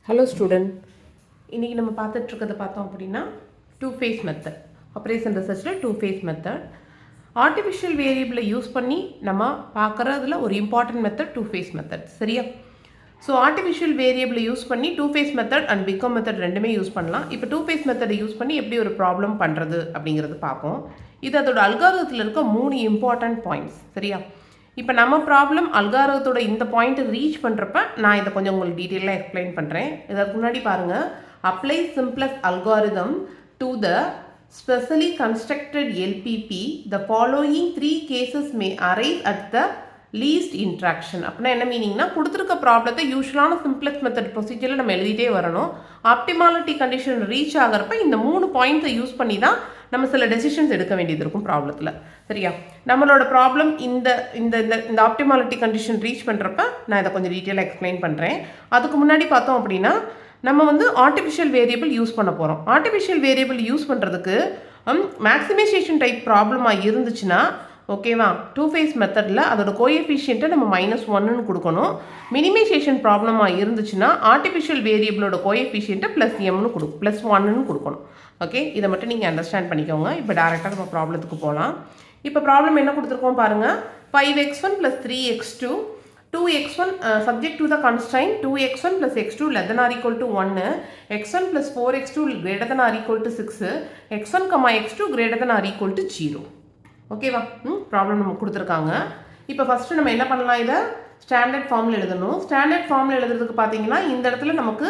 Hello student, இன்றைக்கி நம்ம பார்த்துட்ருக்கதை பார்த்தோம் அப்படின்னா டூ ஃபேஸ் மெத்தட். ஆப்ரேஷன் ரிசர்ச்சில் டூ ஃபேஸ் மெத்தட் ஆர்டிஃபிஷியல் வேரியபிளை யூஸ் பண்ணி நம்ம பார்க்குறதுல ஒரு important method two phase method. சரியா? ஸோ ஆர்டிஃபிஷியல் வேரியபிளை யூஸ் பண்ணி two phase method and big M method ரெண்டுமே யூஸ் பண்ணலாம். இப்போ டூ ஃபேஸ் மெத்தடை யூஸ் பண்ணி எப்படி ஒரு ப்ராப்ளம் பண்ணுறது அப்படிங்கிறது பார்ப்போம். இது அதோட அல்காரிதத்தில் இருக்க 3 இம்பார்ட்டன்ட் பாயிண்ட்ஸ். சரியா? இப்போ நம்ம ப்ராப்ளம் அல்காரிதத்தோட இந்த பாயிண்ட்டை ரீச் பண்ணுறப்ப நான் இதை கொஞ்சம் உங்களுக்கு டீட்டெயிலாக எக்ஸ்பிளைன் பண்ணுறேன். இதற்கு முன்னாடி பாருங்கள், apply சிம்ப்ளஸ்ட் algorithm to the specially constructed LPP the following 3 cases May arrive at the least interaction. அப்படின்னா என்ன மீனிங்னா, கொடுத்துருக்க ப்ராப்ளத்தை யூஸ்வலான சிம்ப்ளஸ்ட் மெத்தட் ப்ரொசீஜரில் நம்ம எழுதிட்டே வரணும். ஆப்டிமாலிட்டி கண்டிஷன் ரீச் ஆகிறப்ப இந்த 3 பாயிண்ட்ஸை யூஸ் பண்ணி தான் நம்ம சில டெசிஷன்ஸ் எடுக்க வேண்டியது இருக்கும் ப்ராப்ளத்தில். சரியா? நம்மளோட ப்ராப்ளம் இந்த இந்த இந்த ஆப்டிமாலிட்டி கண்டிஷன் ரீச் பண்ணுறப்ப நான் இதை கொஞ்சம் டீட்டெயிலாக எக்ஸ்பிளைன் பண்ணுறேன். அதுக்கு முன்னாடி பார்த்தோம் அப்படின்னா, நம்ம ஆர்டிஃபிஷியல் வேரியபிள் யூஸ் பண்ண போகிறோம். ஆர்டிஃபிஷியல் வேரியபிள் யூஸ் பண்ணுறதுக்கு மேக்ஸிமைசேஷன் டைப் ப்ராப்ளமாக இருந்துச்சுன்னா, ஓகேவா, டூ ஃபேஸ் மெத்தடில் அதோட கோஎஃபிஷியன்ட்டை நம்ம -1ன்னு கொடுக்கணும். மினிமைசேஷன் ப்ராப்ளமாக இருந்துச்சுன்னா ஆர்டிஃபிஷியல் வேரியபிளோட கோஎஃபிஷியன்ட்டை +m +1ன்னு கொடுக்கணும். ஓகே, இதை மட்டும் நீங்கள் அண்டர்ஸ்டாண்ட் பண்ணிக்கோங்க. இப்போ டேரெக்டாக நம்ம ப்ராப்ளத்துக்கு போகலாம். இப்போ ப்ராப்ளம் என்ன கொடுத்துருக்கோம் பாருங்கள். 5x1 + 3x2 2x1 subject to the constraint 2x1 + x2 <= 1 x1 + 4x2 ≥ 6 x1, x2 ≥ 0. ஓகேவா? ப்ராப்ளம் நம்ம கொடுத்துருக்காங்க. இப்போ ஃபஸ்ட்டு நம்ம என்ன பண்ணலாம், இதை ஸ்டாண்டர்ட் ஃபார்மில் எழுதணும். ஸ்டாண்டர்ட் ஃபார்மில் எழுதுறதுக்கு பார்த்தீங்கன்னா, இந்த இடத்துல நமக்கு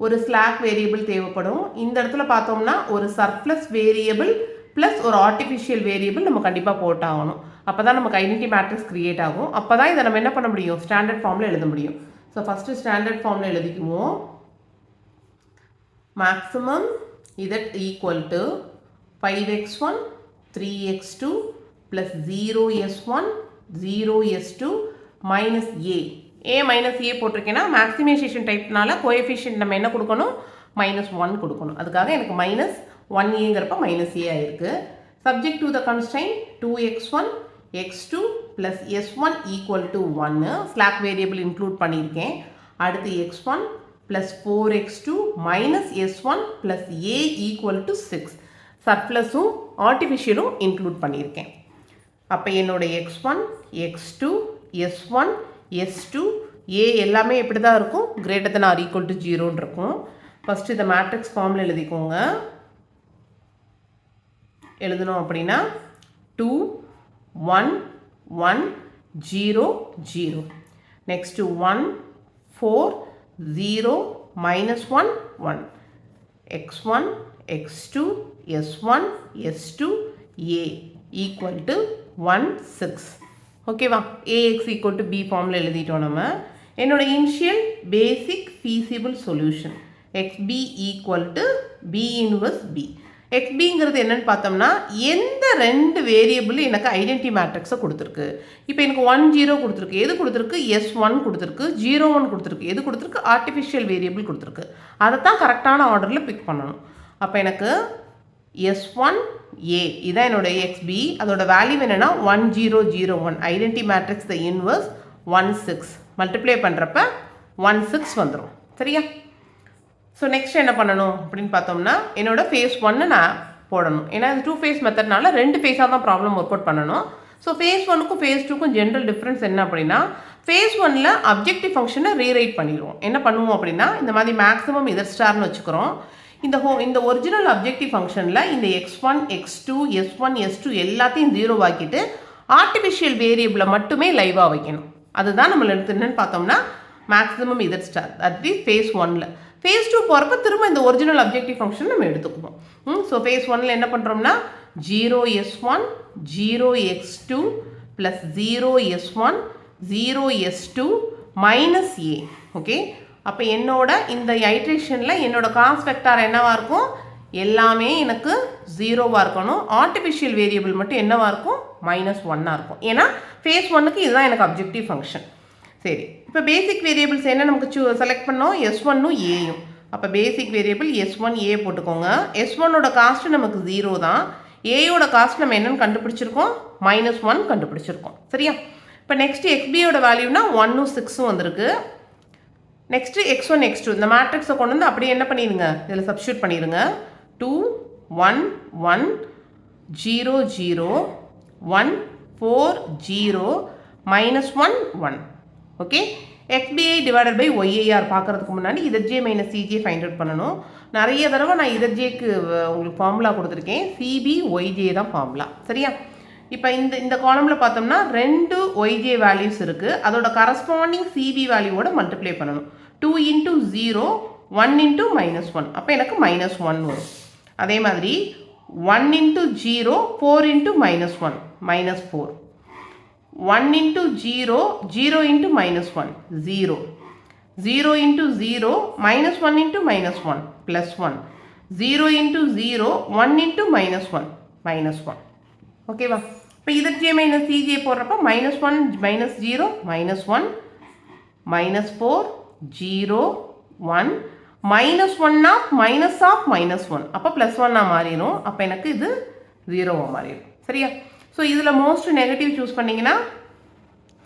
ஒரு ஸ்லாக் வேரியபிள் தேவைப்படும். இந்த இடத்துல பார்த்தோம்னா ஒரு சர்ப்ளஸ் வேரியபிள் ப்ளஸ் ஒரு ஆர்டிஃபிஷியல் வேரியபிள் நம்ம கண்டிப்பாக போட்டாகணும். அப்போ தான் நமக்கு ஐடென்டிட்டி மேட்ரிக்ஸ் க்ரியேட் ஆகும். அப்போ தான் இதை நம்ம என்ன பண்ண முடியும், ஸ்டாண்டர்ட் ஃபார்மில் எழுத முடியும். ஸோ ஃபஸ்ட்டு ஸ்டாண்டர்ட் ஃபார்மில் எழுதிக்குவோம். மேக்ஸிமம் இதட் equal to 5x1 3x2 + 0s1 0s2 -a. a போட்டிருக்கேன்னா மேக்ஸிமைசேஷன் டைப்னால கோஎஃபிஷியன்ட் நம்ம என்ன கொடுக்கணும், -1 கொடுக்கணும். அதுக்காக எனக்கு -1a -a ஆயிருக்கு. Subject to the constraint 2x1 x2 + s1 = 1 slack variable include பண்ணியிருக்கேன். அடுத்து x1 + 4x2 -s1 + a = 6 சர்ப்ளஸும் ஆர்டிஃபிஷியலும் include பண்ணியிருக்கேன். அப்போ என்னோட x1 x2 s1 s2 a எல்லாமே எப்படி தான் இருக்கும், ≥ 0ன்னு இருக்கும். ஃபஸ்ட்டு இதை மேட்ரிக்ஸ் ஃபார்மில் எழுதிக்கோங்க. எழுதணும் அப்படின்னா 2 1 1 0 0 next 1 4 0 -1 1 x1 x2 s1 s2 a = 1 6. ஓகேவா? ax = b ஃபார்மில் எழுதிட்டோம் நம்ம. என்னோட initial basic feasible solution xb = b inverse b. xbங்கிறது என்னன்னு பார்த்தோம்னா, எந்த 2 வேரியபிள் எனக்கு ஐடென்டிட்டி மேட்ரிக்ஸை கொடுத்துருக்கு. இப்போ எனக்கு 1 0 கொடுத்துருக்கு. எது கொடுத்துருக்கு, s1 கொடுத்துருக்கு. 0 1 கொடுத்துருக்கு. எது கொடுத்துருக்கு, ஆர்டிஃபிஷியல் வேரியபிள் கொடுத்துருக்கு. அதை தான் கரெக்டான ஆர்டரில் பிக் பண்ணணும். அப்போ எனக்கு s1 a இதான் என்னோட xb. அதோட வேல்யூ என்னென்னா 1 0 0 1. ஐடென்டிட்டி மேட்ரிக்ஸ் த இன்வர்ஸ் 1 6 மல்டிப்ளை பண்ணுறப்ப 1 6 வந்துடும். சரியா? ஸோ நெக்ஸ்ட் என்ன பண்ணணும் அப்படின்னு பார்த்தோம்னா, என்னோட ஃபேஸ் 1 நான் போடணும். ஏன்னா இது 2 ஃபேஸ் மெத்தட்னால 2 ஃபேஸாக தான் ப்ராப்ளம் ஒர்க் அவுட் பண்ணணும். ஸோ ஃபேஸ் 1க்கும் ஃபேஸ் 2க்கும் ஜென்ரல் டிஃப்ரென்ஸ் என்ன அப்படின்னா, ஃபேஸ் 1ல் அப்ஜெக்டிவ் ஃபங்க்ஷனை ரீரைட் பண்ணிடுவோம். என்ன பண்ணுவோம் அப்படின்னா, இந்த மாதிரி மேக்ஸிமம் இதர் ஸ்டார்னு வச்சுக்கிறோம். இந்த ஒரிஜினல் அப்ஜெக்டிவ் ஃபங்க்ஷனில் இந்த x1 x2 s1 s2 எல்லாத்தையும் 0 ஆக்கிட்டு ஆர்டிஃபிஷியல் வேரியபிளை மட்டுமே லைவாக வைக்கணும். அதுதான் நம்ம என்னன்னு பார்த்தோம்னா மேக்ஸிமம் இதர் ஸ்டார். அது ஃபேஸ் 1ல். ஃபேஸ் 2 போகிறப்ப திரும்ப இந்த ஒரிஜினல் அப்ஜெக்டிவ் ஃபங்க்ஷன் நம்ம எடுத்துக்குவோம். ஸோ ஃபேஸ் 1ல் என்ன பண்ணுறோம்னா 0s1 0x2 + 0s1 0s2 -a. Okay, அப்போ என்னோட இந்த ஐட்ரேஷனில் என்னோட காஸ் வெக்டார் என்னவாக இருக்கும், எல்லாமே எனக்கு 0வாக இருக்கணும். ஆர்டிஃபிஷியல் வேரியபிள் மட்டும் என்னவாக இருக்கும், -1ஆக இருக்கும். ஏன்னா ஃபேஸ் 1க்கு இதுதான் எனக்கு அப்ஜெக்டிவ் ஃபங்க்ஷன். சரி, இப்போ பேசிக் வேரியபிள்ஸ் என்ன நமக்கு செலக்ட் பண்ணோம், s1ம் aயும். அப்போ பேசிக் வேரியபிள் s1 a போட்டுக்கோங்க. s1ஓட காஸ்ட்டு நமக்கு 0 தான். ஏயோட காஸ்ட் நம்ம என்னென்னு கண்டுபிடிச்சிருக்கோம், -1 கண்டுபிடிச்சிருக்கோம். சரியா? இப்போ நெக்ஸ்ட் xbயோட வேல்யூனா 1ம் 6ம் வந்திருக்கு. நெக்ஸ்ட்டு x1 x2 இந்த மேட்ரிக்ஸை கொண்டு வந்து அப்படியே என்ன பண்ணிடுங்க, இதில் சப்ஸ்டியூட் பண்ணிடுங்க. 2 1 1 0 0 1 4 0 minus 1 1. Okay, XBI divided by YIR பார்க்குறதுக்கு முன்னாடி ZJ minus CJ find out பண்ணணும். நிறைய தடவை நான் ZJக்கு உங்களுக்கு ஃபார்முலா கொடுத்துருக்கேன். CB YJ தான் ஃபார்முலா. சரியா? இப்போ இந்த காலமில் பார்த்தோம்னா 2 YJ வேல்யூஸ் இருக்குது. அதோட கரஸ்பாண்டிங் CB வேல்யூவோட மல்டிப்ளை பண்ணணும். 2 into 0 1 into -1. அப்போ எனக்கு -1 வரும். அதே மாதிரி 1 into 0 4 into -1 -4. 1 into 0 0 into -1 0. 0 into 0 -1 into -1 +1. 0 into 0 1 into -1 -1. ஓகேவா? இப்போ ZJ மைனஸ் CJ போடுறப்ப -1 -0 -1 -4 0 1 -1 ஆஃப் -1 அப்போ +1 மாறிடும். அப்போ எனக்கு இது 0 மாறிடும். சரியா? ஸோ இதில் மோஸ்ட் நெகட்டிவ் சூஸ் பண்ணிங்கன்னா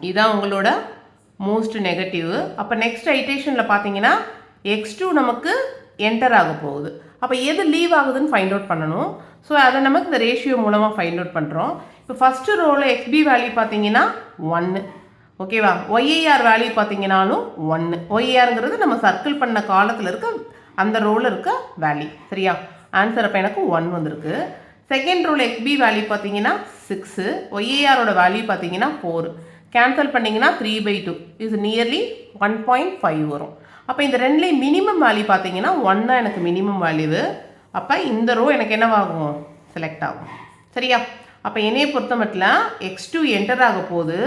இதுதான் உங்களோட மோஸ்ட் நெகட்டிவ். அப்போ நெக்ஸ்ட் ஐட்ரேஷனில் பார்த்தீங்கன்னா x2 நமக்கு என்டர் ஆக போகுது. அப்போ எது லீவ் ஆகுதுன்னு ஃபைண்ட் அவுட் பண்ணணும். ஸோ அதை நமக்கு இந்த ரேஷியோ மூலமாக ஃபைண்ட் அவுட் பண்ணுறோம். இப்போ ஃபஸ்ட்டு ரோவில் XB வேல்யூ பார்த்தீங்கன்னா 1. ஓகேவா? YIR value பார்த்தீங்கன்னாலும் 1. YIRங்கிறது நம்ம சர்க்கிள் பண்ண காலத்தில் இருக்க அந்த ரோவில் இருக்க வேல்யூ. சரியா? ஆன்சர் அப்போ எனக்கு 1 வந்திருக்கு. செகண்ட் ரோவில் XB வேல்யூ பார்த்தீங்கன்னா 6. YIRோட வேல்யூ பார்த்தீங்கன்னா 4. கேன்சல் பண்ணிங்கன்னா 3/2 இது நியர்லி 1.5 வரும். அப்போ இந்த ரெண்டுலேயும் மினிமம் வேல்யூ பார்த்தீங்கன்னா 1 தான் எனக்கு மினிமம் வேல்யூவு. அப்போ இந்த ரோ எனக்கு என்னவாகும், செலக்ட் ஆகும். சரியா? அப்போ என்னையை பொறுத்த மட்டும் x2 என்டர் ஆக போகுது,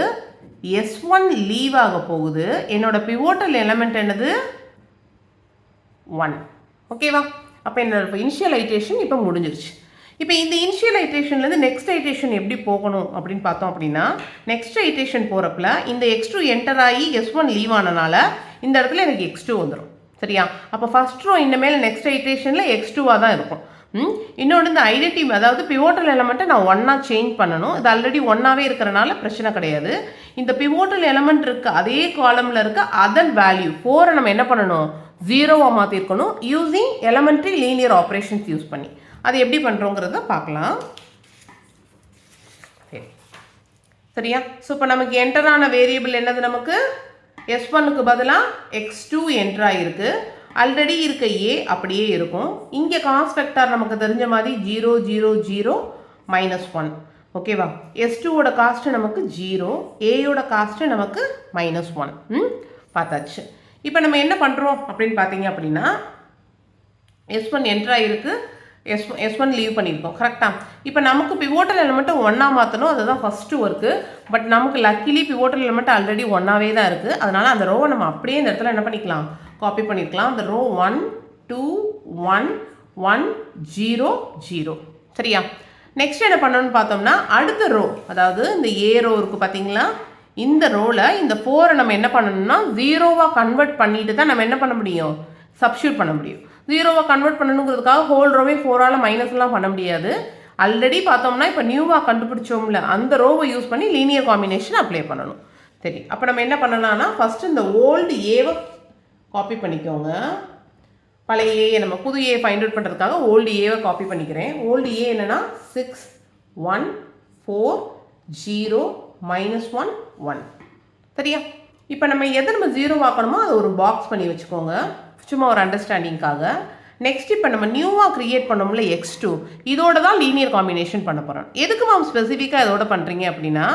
S1 லீவ் ஆக போகுது. என்னோட பிவோட்டல் எலமெண்ட் என்னது 1. ஓகேவா? அப்போ என்னோட இனிஷியல் ஐட்ரேஷன் இப்போ முடிஞ்சிருச்சு. இப்போ இந்த இனிஷியல் ஐட்ரேஷன்லேருந்து நெக்ஸ்ட் ஐட்ரேஷன் எப்படி போகணும் அப்படின்னு பார்த்தோம் அப்படின்னா, நெக்ஸ்ட் ஐட்ரேஷன் போகிறப்பல இந்த x2 என்டர் ஆகி S1 லீவ் ஆனனால இந்த இடத்துல எனக்கு x2 வந்துடும். சரியா? அப்போ ஃபர்ஸ்ட் ரோ இனிமேல் நெக்ஸ்ட் ஐட்ரேஷனில் x2வாக தான் இருக்கும். இன்னொன்று இந்த ஐடென்டி அதாவது பிவோட்டல் எலமெண்ட்டை நான் 1ஆ சேஞ்ச் பண்ணணும். இது ஆல்ரெடி 1ஆகவே இருக்கிறனால பிரச்சனை கிடையாது. இந்த பிவோட்டல் எலமெண்ட் இருக்க அதே காலமில் இருக்க அதர் வேல்யூ 4 நம்ம என்ன பண்ணணும், 0வா மாற்றிருக்கணும் using elementary linear operations use பண்ணி. அது எப்படி பண்ணுறோங்கிறத பார்க்கலாம். சரியா? ஸோ இப்போ நமக்கு என்டரான வேரியபிள் என்னது, நமக்கு S1க்கு பதிலாக x2 என்டர் ஆகிருக்கு. ஆல்ரெடி இருக்க A அப்படியே இருக்கும். இங்கே காஸ்ட் வெக்டார் நமக்கு தெரிஞ்ச மாதிரி 0 0 0 -1. ஓகேவா? S2ஓட காஸ்ட்டு நமக்கு 0, Aயோட காஸ்ட்டு நமக்கு -1. பார்த்தாச்சு. இப்போ நம்ம என்ன பண்ணுறோம் அப்படின்னு பார்த்தீங்க அப்படின்னா, S1 என்டர் ஆகிருக்கு, S1 லீவ் பண்ணியிருக்கோம். கரெக்டாக? இப்போ நமக்கு பிவோட்டல் எலிமெண்ட்டை 1ஆ மாற்றணும். அதுதான் ஃபஸ்ட்டு ஒர்க்கு. பட் நமக்கு லக்கிலி பிவோட்டல் எலிமெண்ட் ஆல்ரெடி 1ஆவே தான் இருக்குது. அதனால் அந்த ரோவை நம்ம அப்படியே இந்த இடத்துல என்ன பண்ணிக்கலாம், காப்பி பண்ணியிருக்கலாம். அந்த ரோ 1 2 1 1 0 0. சரியா? நெக்ஸ்ட் என்ன பண்ணணும்னு பார்த்தோம்னா, அடுத்த ரோ அதாவது இந்த A ரோ இருக்குது பார்த்தீங்களா, இந்த ரோவில் இந்த 4 நம்ம என்ன பண்ணணும்னா 0வா கன்வெர்ட் பண்ணிட்டு தான் நம்ம என்ன பண்ண முடியும், சப்ஸ்டியூட் பண்ண முடியும். 0வா கன்வெர்ட் பண்ணணுங்கிறதுக்காக ஹோல் ரோவே 4ஆல் மைனஸ்லாம் பண்ண முடியாது. ஆல்ரெடி பார்த்தோம்னா இப்போ நியூவாக கண்டுபிடிச்சோம்ல அந்த ரோவை யூஸ் பண்ணி லீனியர் காம்பினேஷன் அப்ளை பண்ணணும். சரி, அப்போ நம்ம என்ன பண்ணலாம்னா ஃபஸ்ட்டு இந்த ஓல்டு ஏவை காப்பி பண்ணிக்கோங்க. பழைய ஏயை நம்ம புது ஏ ஃபைண்ட் அவுட் பண்ணுறதுக்காக ஓல்டு ஏவை காப்பி பண்ணிக்கிறேன். ஓல்டு ஏ என்னென்னா 6 1 4 0 -1 1. சரியா? இப்போ நம்ம எதை நம்ம 0 ஆக்கணுமோ அதை ஒரு பாக்ஸ் பண்ணி வச்சுக்கோங்க, சும்மா ஒரு அண்டர்ஸ்டாண்டிங்காக. நெக்ஸ்ட் இப்போ நம்ம நியூவாக க்ரியேட் பண்ணோம்ல x2, இதோட தான் லீனியர் காம்பினேஷன் பண்ண போகிறோம். எதுக்கு மேம் ஸ்பெசிஃபிக்காக இதோட பண்ணுறீங்க அப்படின்னா,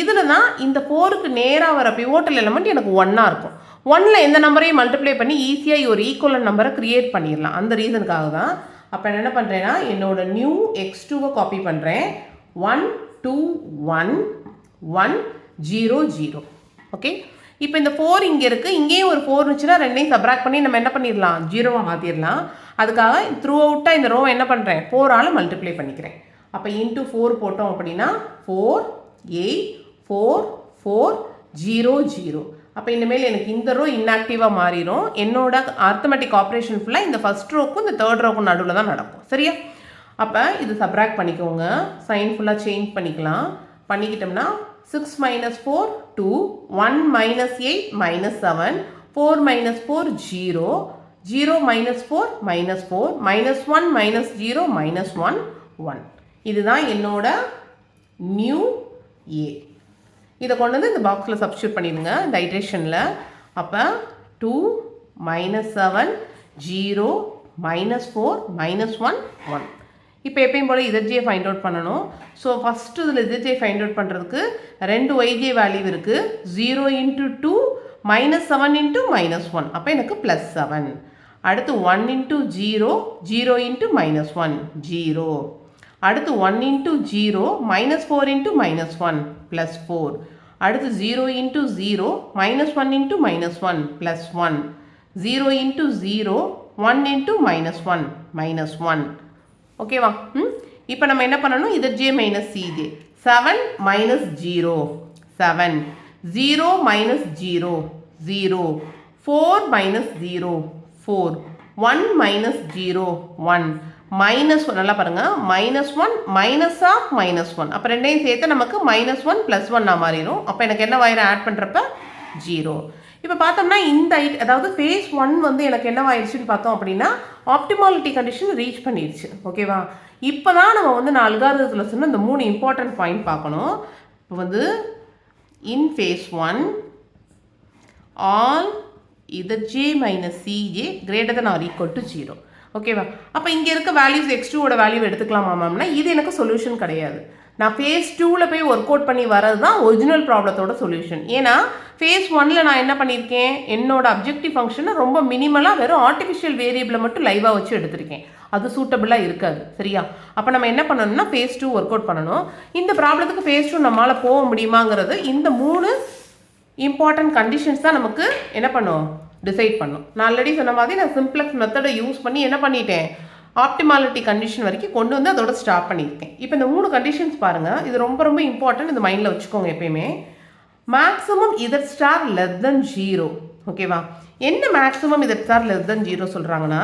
இதில் தான் இந்த 4க்கு நேராக வர பிவோட்டல் எலிமெண்ட் எனக்கு 1ஆக இருக்கும். 1ல் எந்த நம்பரையும் மல்டிப்ளை பண்ணி ஈஸியாக ஒரு ஈக்குவலன் நம்பரை க்ரியேட் பண்ணிடலாம். அந்த ரீசனுக்காக தான். அப்போ நான் என்ன பண்ணுறேன்னா, என்னோட நியூ x2வை காப்பி பண்ணுறேன். 1 2 1 1 0 0. ஓகே, இப்போ இந்த 4 இங்கே இருக்குது, இங்கேயும் ஒரு 4 இருந்துச்சுன்னா ரெண்டையும் சப்ராக்ட் பண்ணி நம்ம என்ன பண்ணிடலாம், 0வா மாற்றிடலாம். அதுக்காக த்ரூ அவுட்டாக இந்த ரோவை என்ன பண்ணுறேன், 4ஆல் மல்டிப்ளை பண்ணிக்கிறேன். அப்போ இன்ட்டு 4 போட்டோம் அப்படின்னா 4 8 4 4 0 0. அப்போ இனிமேல் எனக்கு இந்த ரோ இன்ஆக்டிவாக மாறிடும். என்னோட அர்த்தமெட்டிக் ஆப்ரேஷன் ஃபுல்லாக இந்த ஃபஸ்ட் ரோக்கும் இந்த தேர்ட் ரோக்கும் நடுவில் தான் நடக்கும். சரியா? அப்போ இது சப்ராக்ட் பண்ணிக்கோங்க, சைன் ஃபுல்லாக சேஞ்ச் பண்ணிக்கலாம். பண்ணிக்கிட்டோம்னா 6 - 4 2 1 - 8 - 7 4 minus 4 0, 0 minus 4 minus 4, minus 1 minus 0 minus 1 1. இதுதான் என்னோட நியூ A. இதை கொண்டு வந்து இந்த பாக்ஸில் சப்ஸ்டியூட் பண்ணிடுங்க இந்த ஐட்ரேஷனில். அப்போ 2 minus 7 0 minus 4 minus 1 1. இப்போ எப்பயும் போல் ZJ ஃபைண்ட் அவுட் பண்ணணும். ஸோ ஃபஸ்ட்டு இதில் ZJ ஃபைண்ட் அவுட் பண்ணுறதுக்கு 2 YJ வேல்யூ இருக்குது. 0 into 2 minus 7 into minus 1. அப்போ எனக்கு plus 7. அடுத்து 1 into 0 0 into minus 1 0. அடுத்து 1 into 0 minus 4 into minus 1 plus 4. அடுத்து 0 into 0 minus 1 into minus 1 plus 1. 0 into 0 1 into minus 1 minus 1. ஓகேவா? இப்போ நம்ம என்ன பண்ணணும்? ZJ minus CJ. 7 minus 0 7. 0 minus 0 0. 4 minus 0 4. 1 minus 0 1. Minus 1 நல்லா பாருங்கள். Minus 1 minus of minus 1. அப்போ ரெண்டையும் சேர்த்து நமக்கு மைனஸ் 1 ப்ளஸ் 1 மாறிடும். அப்போ எனக்கு என்ன வாயிரம் ஆட் பண்ணுறப்ப 0. இப்போ பார்த்தோம்னா இந்த அதாவது ஃபேஸ் 1 வந்து எனக்கு என்ன ஆயிடுச்சுன்னு பார்த்தோம் அப்படின்னா ஆப்டிமாலிட்டி கண்டிஷன் ரீச் பண்ணிடுச்சு. ஓகேவா? இப்போ தான் நம்ம வந்து நான் அல்காரிதத்தில் சொன்ன இந்த 3 இம்பார்ட்டன்ட் பாயிண்ட் பார்க்கணும். இப்போ வந்து in phase 1 all ZJ minus CJ greater than or equal to 0. ஓகேவா? அப்போ இங்கே இருக்க வேல்யூஸ் x2ஓட வேல்யூ எடுத்துக்கலாமா மேம்னா இது எனக்கு சொல்யூஷன் கிடையாது. நான் ஃபேஸ் 2ல் போய் ஒர்க் அவுட் பண்ணி வரது தான் ஒரிஜினல் ப்ராப்ளத்தோட சொல்யூஷன். ஏன்னா ஃபேஸ் 1ல் நான் என்ன பண்ணியிருக்கேன், என்னோட அப்ஜெக்டிவ் ஃபங்க்ஷனை ரொம்ப மினிமலாக வெறும் ஆர்டிஃபிஷியல் வேரியபிளை மட்டும் லைவாக வச்சு எடுத்திருக்கேன். அது சூட்டபிளாக இருக்காது. சரியா? அப்போ நம்ம என்ன பண்ணணும்னா ஃபேஸ் 2 ஒர்க் அவுட் பண்ணணும். இந்த ப்ராப்ளத்துக்கு ஃபேஸ் 2 நம்மளால் போக முடியுமாங்கிறது இந்த 3 இம்பார்ட்டன்ட் கண்டிஷன்ஸ் தான் நமக்கு என்ன பண்ணும், டிசைட் பண்ணும். நான் ஆல்ரெடி சொன்ன மாதிரி நான் சிம்ப்ளெக்ஸ் மெத்தடை யூஸ் பண்ணி என்ன பண்ணிட்டேன், ஆப்டிமாலிட்டி கண்டிஷன் வரைக்கும் கொண்டு வந்து அதோட ஸ்டாப் பண்ணியிருக்கேன். இப்போ இந்த 3 கண்டிஷன்ஸ் பாருங்கள். இது ரொம்ப ரொம்ப இம்பார்ட்டன்ட். இந்த மைண்டில் வச்சுக்கோங்க எப்பயுமே. Maximum Z star less than 0. ஓகேவா? என்ன maximum Z star less than 0 சொல்கிறாங்கன்னா,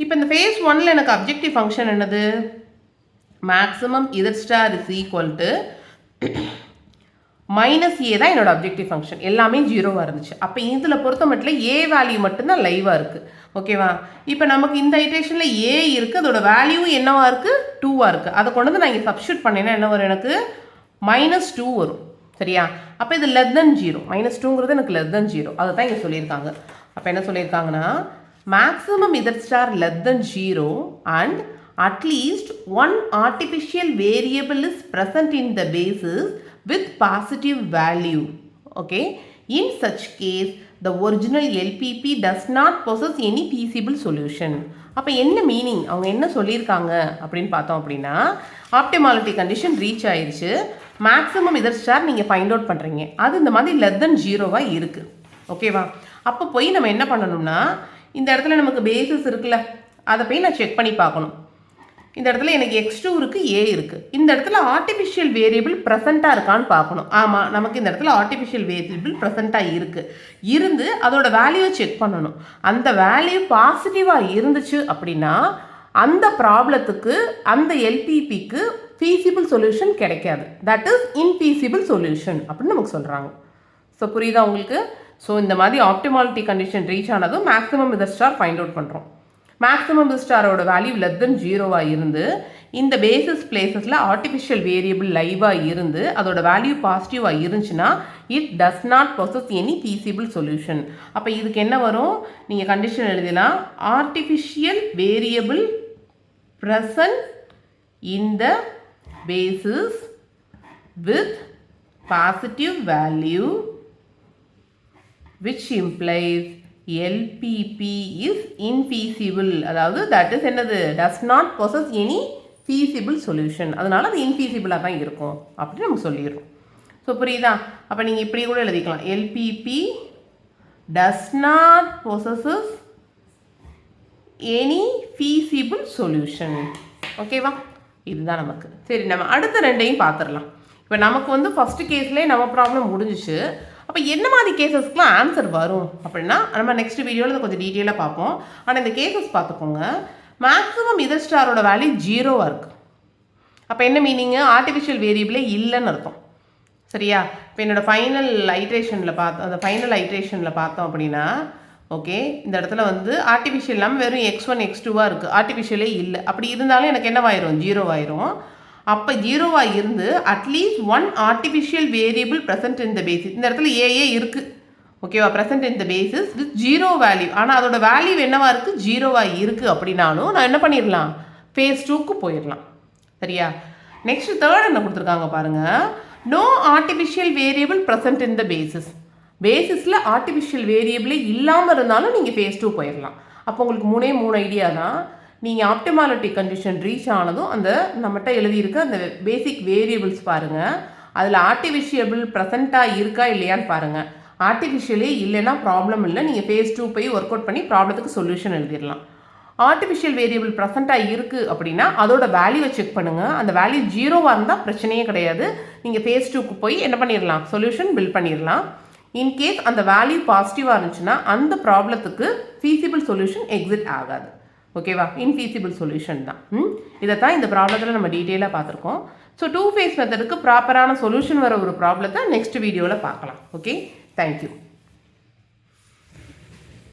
இப்போ இந்த ஃபேஸ் 1ல் எனக்கு அப்ஜெக்டிவ் ஃபங்க்ஷன் என்னது, maximum Z star is equal to minus A தான் என்னோட அப்ஜெக்டிவ் ஃபங்க்ஷன். எல்லாமே 0வாக இருந்துச்சு. அப்போ இதில் பொறுத்த மட்டும் ஏ வேல்யூ மட்டும்தான் லைவாக இருக்குது. ஓகேவா? இப்போ நமக்கு இந்த ஐட்ரேஷனில் ஏ இருக்குது, அதோட வேல்யூ என்னவாக இருக்குது, 2வாக இருக்குது. அதை கொண்டு வந்து நான் இங்கே சப்ஸ்டியூட் பண்ணேன்னா என்ன வரும், எனக்கு -2 வரும். சரியா? அப்போ இது லெஸ் தென் 0. -2ங்கிறது எனக்கு லெஸ் தென் 0. அதை தான் இங்கே சொல்லியிருக்காங்க. அப்போ என்ன சொல்லியிருக்காங்கன்னா, maximum Z star less than 0 and at least one artificial variable is present in the basis with positive value. Okay? In such case, the original LPP does not possess any feasible solution. அப்போ என்ன meaning, அவங்க என்ன சொல்லியிருக்காங்க அப்படின்னு பார்த்தோம் அப்படின்னா, optimality condition reach ஆயிடுச்சு. Maximum Z star நீங்கள் ஃபைண்ட் அவுட் பண்ணுறீங்க, அது இந்த மாதிரி லெஸ் தென் 0வாக இருக்குது. ஓகேவா? அப்போ போய் நம்ம என்ன பண்ணணும்னா, இந்த இடத்துல நமக்கு பேசிஸ் இருக்குல்ல, அதை போய் நான் செக் பண்ணி பார்க்கணும். இந்த இடத்துல எனக்கு x2 இருக்குது, a இருக்குது. இந்த இடத்துல ஆர்டிஃபிஷியல் வேரியபிள் ப்ரெசண்ட்டாக இருக்கான்னு பார்க்கணும். ஆமாம், நமக்கு இந்த இடத்துல ஆர்டிஃபிஷியல் வேரியபிள் ப்ரெசண்ட்டாக இருந்து அதோட வேல்யூவை செக் பண்ணணும். அந்த வேல்யூ பாசிட்டிவாக இருந்துச்சு அப்படின்னா அந்த ப்ராப்ளத்துக்கு அந்த எல்பிபிக்கு ஃபீசிபிள் சொல்யூஷன் கிடைக்காது. தட் இஸ் இன்ஃபீசிபிள் சொல்யூஷன் அப்படின்னு நமக்கு சொல்கிறாங்க. ஸோ புரியுதா உங்களுக்கு? ஸோ இந்த மாதிரி ஆப்டிமாலிட்டி கண்டிஷன் ரீச் ஆனதும் maximum Z star find out பண்ணுறோம். மேக்ஸிமம் Z ஸ்டாரோட வேல்யூ லெஸ் தென் 0வாக இருந்து இந்த பேசிஸ் பிளேசஸில் ஆர்டிஃபிஷியல் வேரியபிள் லைவாக இருந்து அதோட வேல்யூ பாசிட்டிவாக இருந்துச்சுன்னா it does not possess any feasible solution. அப்போ இதுக்கு என்ன வரும், நீங்கள் கண்டிஷன் எழுதினா artificial variable present in the basis with positive value which implies LPP is infeasible. அதாவது that is என்னது, does not possess any feasible solution. அதனால அது infeasible-ஆக தான் இருக்கும் அப்படின்னு நம்ம சொல்லிடுறோம். ஸோ புரியுதா? அப்போ நீங்கள் இப்படி கூட எழுதிக்கலாம், LPP does not possesses any feasible solution. ஓகேவா? இதுதான் நமக்கு. சரி, நம்ம அடுத்த ரெண்டையும் பார்த்துடலாம். இப்போ நமக்கு வந்து ஃபஸ்ட்டு கேஸ்லேயே நம்ம ப்ராப்ளம் முடிஞ்சிச்சு. அப்போ என்ன மாதிரி கேசஸ்க்குலாம் ஆன்சர் வரும் அப்படின்னா நம்ம நெக்ஸ்ட் வீடியோவில் கொஞ்சம் டீட்டெயிலாக பார்ப்போம். ஆனால் இந்த கேசஸ் பார்த்துக்கோங்க. மேக்ஸிமம் Z ஸ்டாரோட வேல்யூ 0வாக இருக்குது. அப்போ என்ன மீனிங்கு, ஆர்டிஃபிஷியல் வேரியபிளே இல்லைன்னு அர்த்தம். சரியா? இப்போ என்னோடய ஃபைனல் ஐட்ரேஷனில் பார்த்தோம் அப்படின்னா ஓகே, இந்த இடத்துல வந்து ஆர்டிஃபிஷியல் இல்லாமல் வெறும் x1 x2வாக இருக்குது, ஆர்டிஃபிஷியலே இல்லை. அப்படி இருந்தாலும் எனக்கு என்னவாயிரும், 0 ஆயிரும். அப்போ 0வாக இருந்து at least 1 artificial variable present in the basis. இந்த இடத்துல ஏஏ இருக்குது, ஓகேவா, present in the basis with 0 value. ஆனால் அதோட வேல்யூ என்னவா இருக்குது, 0வாக இருக்குது. அப்படின்னாலும் நான் என்ன பண்ணிடலாம், phase 2க்கு போயிடலாம். சரியா? நெக்ஸ்ட் தேர்ட் என்ன கொடுத்துருக்காங்க பாருங்கள், no artificial variable present in the basis. பேசிஸில் ஆர்டிஃபிஷியல் வேரியபிளே இல்லாமல் இருந்தாலும் நீங்கள் phase 2 போயிடலாம். அப்போ உங்களுக்கு 3 ஐடியா தான். நீங்கள் ஆப்டிமாலிட்டி கண்டிஷன் ரீச் ஆனதும் அந்த நம்மகிட்ட எழுதியிருக்க அந்த பேசிக் வேரியபிள்ஸ் பாருங்கள், அதில் ஆர்டிஃபிஷியபிள் ப்ரெசண்ட்டாக இருக்கா இல்லையான்னு பாருங்கள். ஆர்டிஃபிஷியலே இல்லைன்னா ப்ராப்ளம் இல்லை, நீங்கள் phase 2 போய் ஒர்க் அவுட் பண்ணி ப்ராப்ளத்துக்கு சொல்யூஷன் எழுதிடலாம். ஆர்டிஃபிஷியல் வேரியபிள் ப்ரெசண்ட்டாக இருக்குது அப்படின்னா அதோட வேல்யூவை செக் பண்ணுங்கள். அந்த வேல்யூ 0வாக இருந்தால் பிரச்சனையே கிடையாது, நீங்கள் phase 2க்கு போய் என்ன பண்ணிடலாம், சொல்யூஷன் பில்ட் பண்ணிடலாம். இன்கேஸ் அந்த வேல்யூ பாசிட்டிவாக இருந்துச்சுன்னா அந்த ப்ராப்ளத்துக்கு ஃபீஸிபிள் சொல்யூஷன் எக்ஸிட் ஆகாது. ஓகேவா, இன்ஃபீஸிபிள் சொல்யூஷன் தான். இதைத்தான் இந்த ப்ராப்ளத்தில் நம்ம டீட்டெயிலாக பார்த்துருக்கோம். ஸோ 2 phase மெத்தடுக்கு ப்ராப்பரான சொல்யூஷன் வர ஒரு ப்ராப்ளத்தை நெக்ஸ்ட் வீடியோவில் பார்க்கலாம். Okay, thank you.